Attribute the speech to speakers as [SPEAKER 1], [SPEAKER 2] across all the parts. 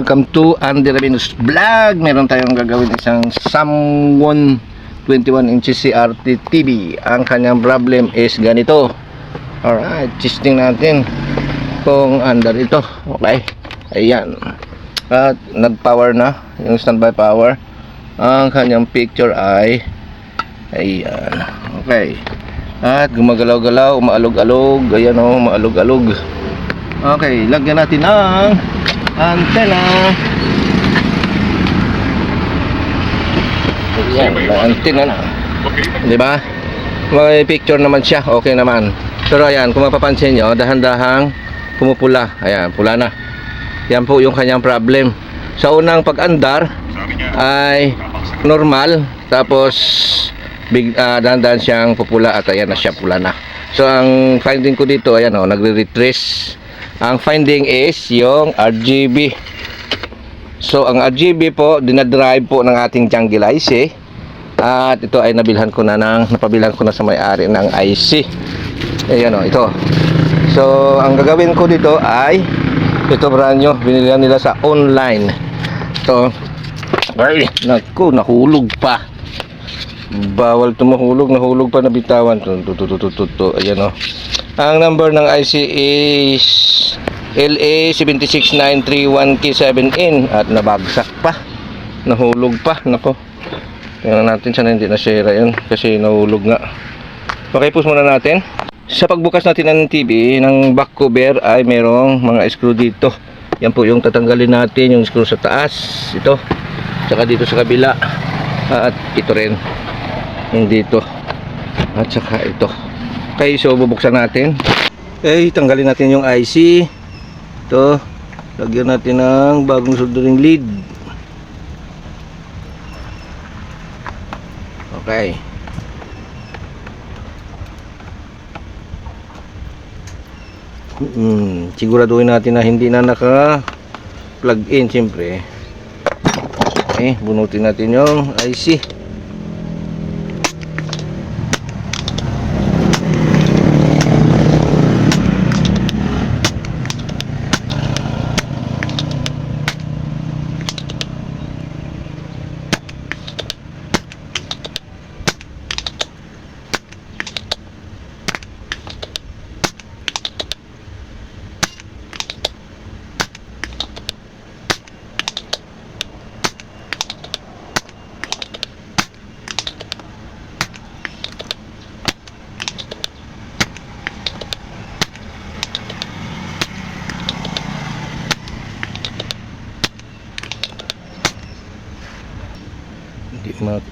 [SPEAKER 1] Welcome to Andy Ravenous Vlog. Meron tayong gagawin isang Samwon 21 inches CRT TV. Ang kanyang problem is ganito. Alright, testing natin kung under ito. Okay, ayan. At nag-power na yung standby power. Ang kanyang picture ay ayan. Okay. At gumagalaw-galaw, umaalog-alog. Ayan o, umaalog-alog. Okay, lagyan natin ng antena. Ayan, antena na. Diba? May picture naman siya, okay naman. Pero ayan, kung mapapansin nyo, dahan-dahang pumupula. Ayan, pula na. Yan po yung kanyang problem. Sa unang pag-andar ay normal. Tapos dahan-dahan siyang pupula at ayan na siya, pula na. So ang finding ko dito, ayan o, nagre-retrace. Ang finding is yung RGB. So ang RGB po, dinadrive po ng ating jungle IC. At ito ay napabilhan ko na sa may-ari ng IC. Ayan o, ito. So ang gagawin ko dito ay ito, brand nyo, binilihan nila sa online. Ito, ay, naku, nahulog pa. Bawal ito mahulog, nahulog pa, nabitawan. Ayan o. Ang number ng IC is LA76931K7N at nabagsak pa, nahulog pa. Nako, tingnan natin sana hindi na-share yun kasi nahulog nga. Okay, push muna natin. Sa pagbukas natin ng TV, ng back cover ay merong mga screw dito. Yan po yung tatanggalin natin, yung screw sa taas, ito, saka dito sa kabila, at ito rin yung dito, at saka ito. Okay, so bubuksan natin. Okay, tanggalin natin yung IC. Ito, lagyan natin ng bagong soldering lead. Okay. Siguraduhin natin na hindi na naka plug in, siyempre. Okay, bunutin natin yung IC.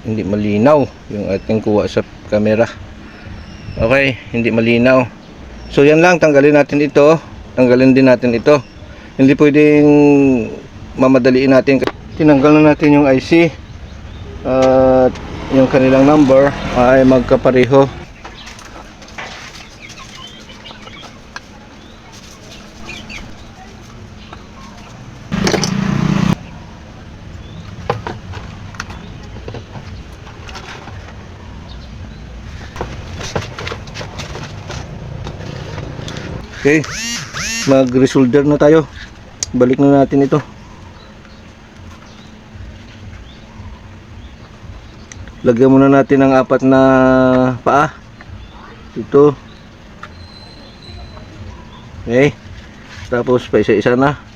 [SPEAKER 1] Hindi malinaw yung ating kuha sa camera. Okay, hindi malinaw. So yan lang, tanggalin natin ito. Tanggalin din natin ito. Hindi pwedeng mamadaliin natin. Tinanggal na natin yung IC. At yung kanilang number ay magkapareho. Okay, mag-resolder na tayo. Balik na natin ito. Lagyan muna natin ang 4 na paa. Ito. Okay. Tapos pa isa-isa na.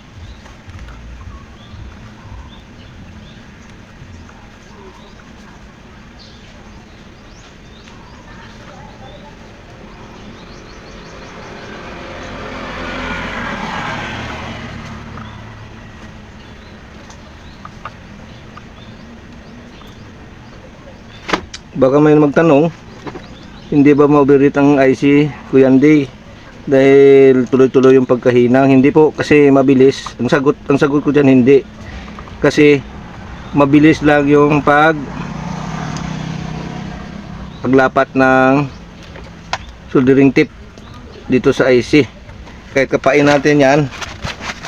[SPEAKER 1] Baka may magtanong, hindi ba ma-overheat ang IC, Kuya Andy? Dahil tuloy-tuloy yung pagkahinang. Hindi po, kasi mabilis. Ang sagot ko dyan, hindi. Kasi mabilis lang yung paglapat ng soldering tip dito sa IC. Kahit kapain natin yan,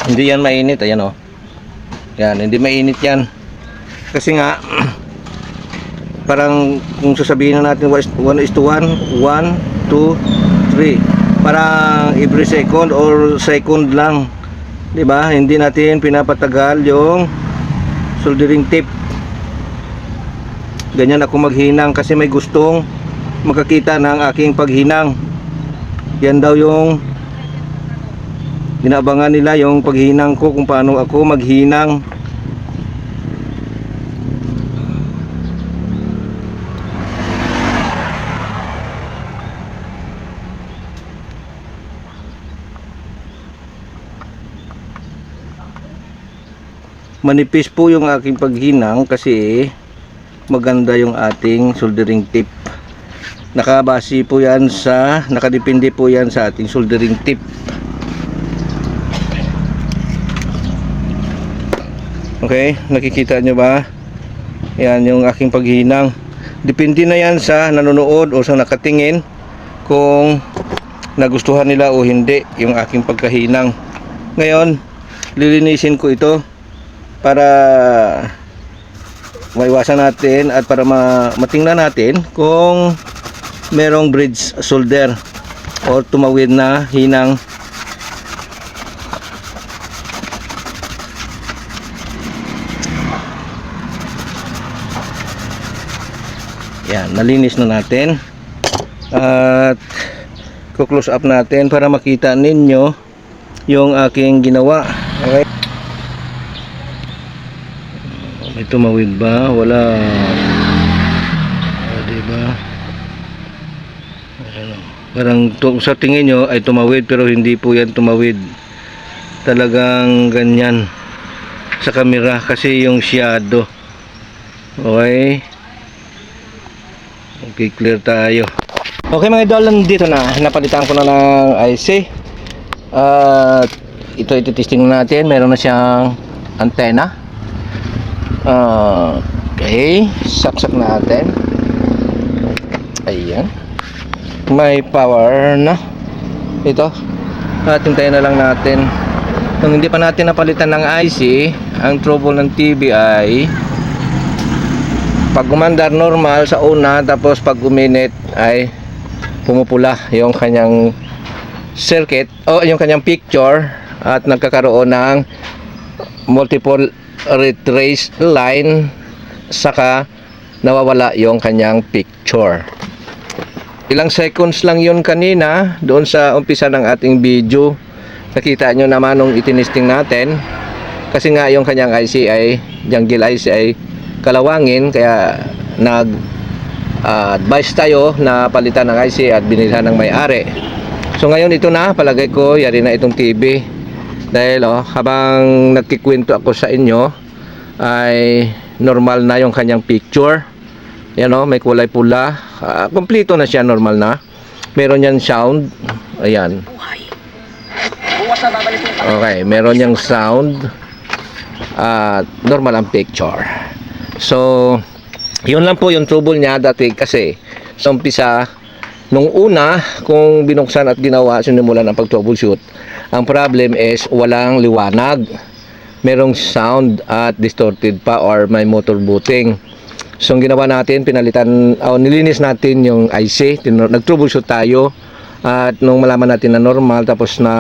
[SPEAKER 1] hindi yan mainit. Ayan o. Yan, hindi mainit yan. Kasi nga, parang kung sasabihin na natin 1:1, 1, 2, 3, parang every second or second lang 'Di ba? Hindi natin pinapatagal yung soldering tip. Ganyan ako maghinang kasi may gustong makakita ng aking paghinang. Yan daw yung inaabangan nila, yung paghinang ko, kung paano ako maghinang. Manipis po yung aking paghinang kasi maganda yung ating soldering tip. Nakabase po yan sa, nakadepende po yan sa ating soldering tip. Okay, nakikita nyo ba? Yan yung aking paghinang. Depende na yan sa nanonood o sa nakatingin kung nagustuhan nila o hindi yung aking pagkahinang. Ngayon, lilinisin ko ito para maiwasan natin at para matingnan natin kung merong bridge solder o tumawid na hinang. Yan, nalinis na natin at ku-close up natin para makita ninyo yung aking ginawa. Okay, may tumawid ba? Wala. Diba? Parang sa tingin nyo ay tumawid pero hindi po yan tumawid. Talagang ganyan sa camera kasi yung shadow. Okay. Okay, clear tayo. Okay mga idol, dito na. Napalitan ko na ng IC. At ito testing natin. Meron na siyang antena. Okay, saksak natin. Ayan, may power na ito. At hintayin na lang natin. Kung hindi pa natin napalitan ng IC, ang trouble ng TV ay pag gumandar normal sa una, tapos pag uminit ay pumupula yung kanyang circuit o yung kanyang picture at nagkakaroon ng multiple red trace line, saka nawawala yung kanyang picture. Ilang seconds lang yun kanina doon sa umpisa ng ating video. Nakita nyo naman nung itinesting natin kasi nga yung kanyang IC ay jungle IC ay kalawangin, kaya nag advice tayo na palitan ng IC at binilhan ng may-ari. So ngayon ito na, palagay ko yari na itong TV. Dahil habang nagkikwento ako sa inyo ay normal na yung kanyang picture. Yan may kulay pula. Kompleto na siya, normal na. Meron yan sound. Ayan. Okay, meron yang sound. Normal ang picture. So, yun lang po yung trouble niya dati kasi sa umpisa, nung una, kung binuksan at ginawa, sinimulan ang pag-troubleshoot, ang problem is walang liwanag, merong sound at distorted pa or may motor booting. So ang ginawa natin, pinalitan nilinis natin yung IC, nag-troubleshoot tayo at nung malaman natin na normal, tapos na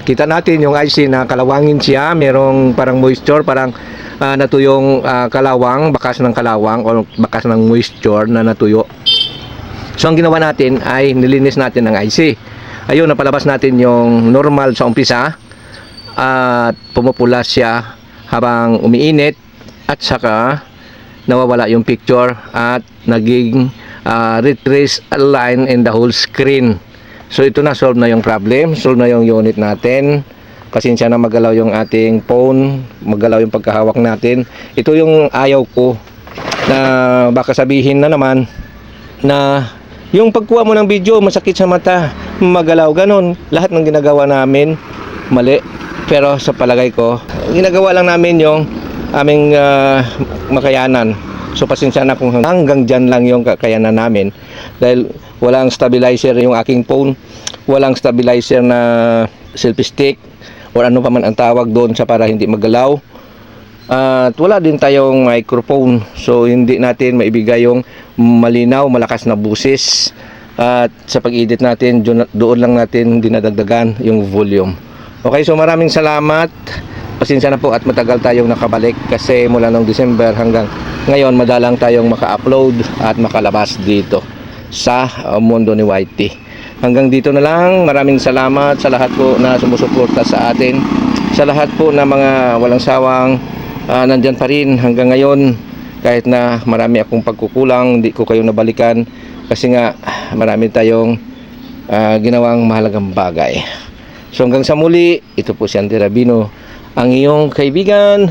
[SPEAKER 1] kita natin yung IC na kalawangin siya, merong parang moisture, parang natuyong kalawang, bakas ng kalawang o bakas ng moisture na natuyo. So ang ginawa natin ay nilinis natin ang IC. Ayun, napalabas natin yung normal sa umpisa at pumupula siya habang umiinit at saka nawawala yung picture at naging retrace line in the whole screen. So ito na, solve na yung problem, solve na yung unit natin. Pasensya na magalaw yung ating phone, magalaw yung pagkahawak natin. Ito yung ayaw ko, na baka sabihin na naman na yung pagkuha mo ng video masakit sa mata, magalaw, ganon. Lahat ng ginagawa namin mali, pero sa palagay ko ginagawa lang namin yung aming makayanan. So pasensya na kung hanggang dyan lang yung kakayanan namin, dahil walang stabilizer yung aking phone, walang stabilizer na selfie stick or ano pa man ang tawag doon sa para hindi magalaw. At wala din tayong microphone, so hindi natin maibigay yung malinaw, malakas na busis. At sa pag-edit natin, doon lang natin dinadagdagan yung volume. Okay, so maraming salamat. Pasensya na po at matagal tayong nakabalik kasi mula noong December hanggang ngayon madalang tayong maka-upload at makalabas dito sa mundo ni Whitey. Hanggang dito na lang. Maraming salamat sa lahat po na sumusuporta sa atin, sa lahat po na mga walang sawang nandyan pa rin hanggang ngayon. Kahit na marami akong pagkukulang, hindi ko kayo nabalikan kasi nga marami tayong ginawang mahalagang bagay. So hanggang sa muli, ito po si Andy Rabino, ang iyong kaibigan.